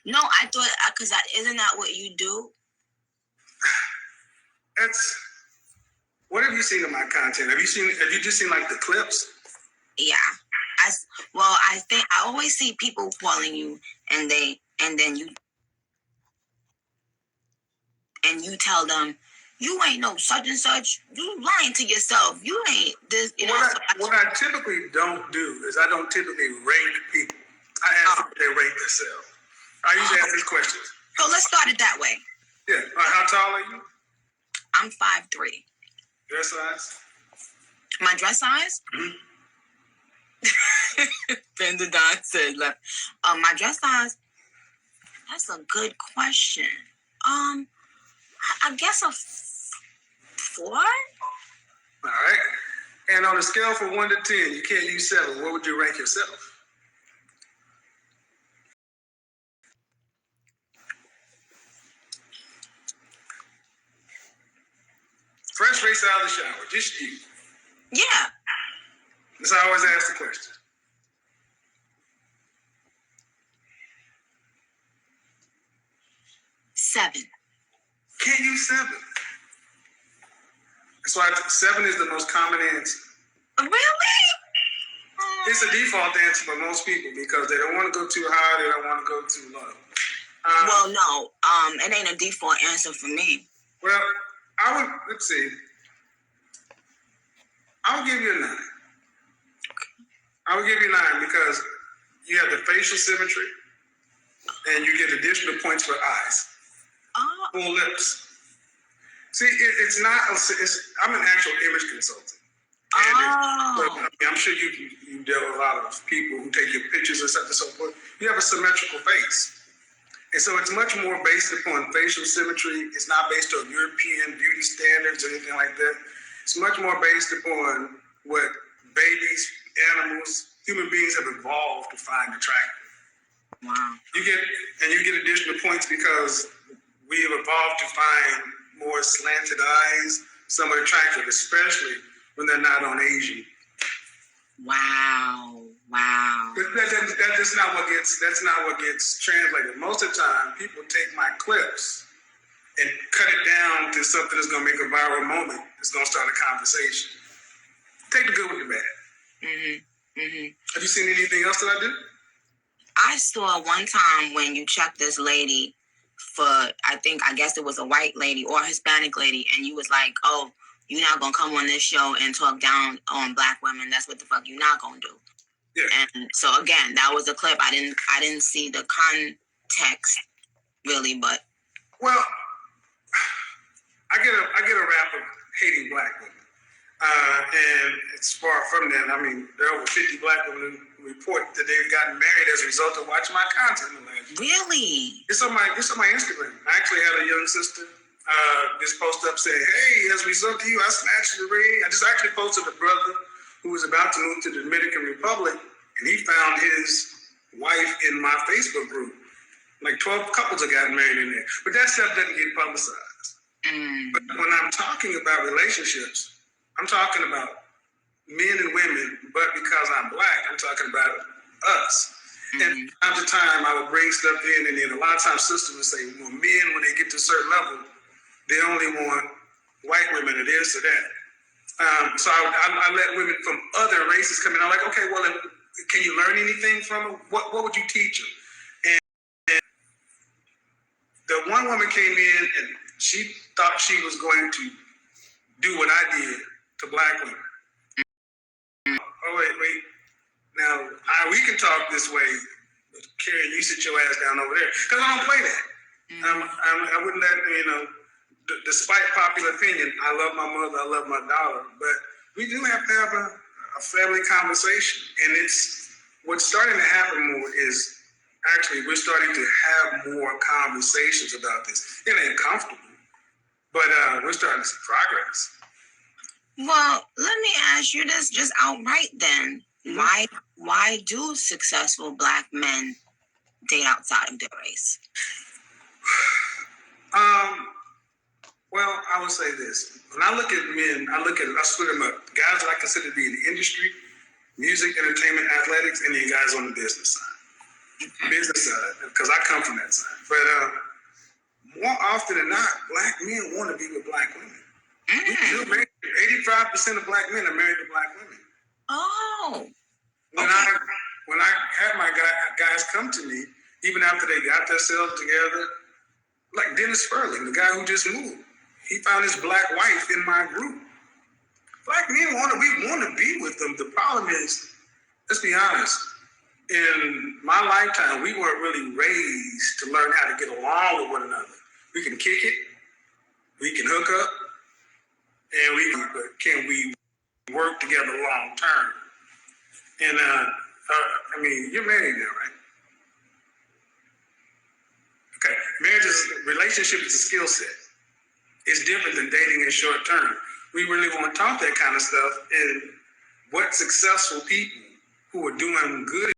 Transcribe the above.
No, I thought, because isn't that what you do? What have you seen of my content? Have you just seen like the clips? Yeah. I think I always see people calling you and then you tell them, you ain't no such and such. You lying to yourself. You ain't this. What I typically don't do is I don't typically rate people. I ask if they rate themselves. I usually ask these questions. So let's start it that way. Yeah. How tall are you? I'm 5'3". Dress size? My dress size? Mm-hmm. Bender Don said, my dress size? That's a good question. I guess a 4? All right. And on a scale from 1 to 10, you can't use 7. What would you rank yourself? Fresh face out of the shower, just you. Yeah. That's how I always ask the question. 7. Can't use 7. That's why 7 is the most common answer. Really? It's a default answer for most people because they don't want to go too high, they don't want to go too low. Well, no, it ain't a default answer for me. Well, let's see. I'll give you a 9. I will give you 9 because you have the facial symmetry and you get additional points for eyes. Full lips. See, I'm an actual image consultant. And I'm sure you deal with a lot of people who take your pictures and stuff and so forth. You have a symmetrical face. And so it's much more based upon facial symmetry. It's not based on European beauty standards or anything like that. It's much more based upon what babies, animals, human beings have evolved to find attractive. Wow. You get additional points because we have evolved to find more slanted eyes, somewhat attractive, especially when they're not on Asian. Wow. That's not what gets translated. Most of the time, people take my clips and cut it down to something that's going to make a viral moment. It's going to start a conversation. Take the good with the bad. Have you seen anything else that I do? I saw one time when you checked this lady for, I guess it was a white lady or a Hispanic lady, and you was like, oh, you're not going to come on this show and talk down on black women. That's what the fuck you're not going to do. Yeah. And so again, that was a clip. I didn't see the context really, but. Well, I get a rap of hating black women. And it's far from that. I mean, there are over 50 black women who report that they've gotten married as a result of watching my content in the last year. Really? It's on my Instagram. I actually had a young sister just post up saying, hey, as a result of you, I snatched the ring. I just actually posted a brother who was about to move to the Dominican Republic, and he found his wife in my Facebook group. Like 12 couples have gotten married in there. But that stuff doesn't get publicized. But when I'm talking about relationships, I'm talking about men and women, but because I'm black, I'm talking about us. And from time to time, I would bring stuff in, and then a lot of times sisters would say, well, men, when they get to a certain level, they only want white women or this or that. So I let women from other races come in. I'm like, okay, well, can you learn anything from them? What would you teach them? And the one woman came in, and she thought she was going to do what I did to black women. Oh, wait. Now, we can talk this way, but Karen, you sit your ass down over there. Because I don't play that. I wouldn't let, despite popular opinion, I love my mother, I love my daughter, but we do have to have a family conversation. And what's starting to happen more is actually we're starting to have more conversations about this. It ain't comfortable, but we're starting to see progress. Well, let me ask you this just outright then. Why do successful black men date outside of their race? Well, I would say this. When I look at men, I split them up. Guys that I consider to be in the industry, music, entertainment, athletics, and then guys on the business side. business side, because I come from that side. But more often than not, black men want to be with black women. 85% of black men are married to black women. Oh. When I had my guys come to me, even after they got themselves together, like Dennis Sperling, the guy who just moved, he found his black wife in my group. Black men we want to be with them. The problem is, let's be honest, in my lifetime, we weren't really raised to learn how to get along with one another. We can kick it, we can hook up, but can we work together long term? And I mean, you're married now, right? Okay, relationship is a skill set. It's different than dating in short term. We really want to talk that kind of stuff, and what successful people who are doing good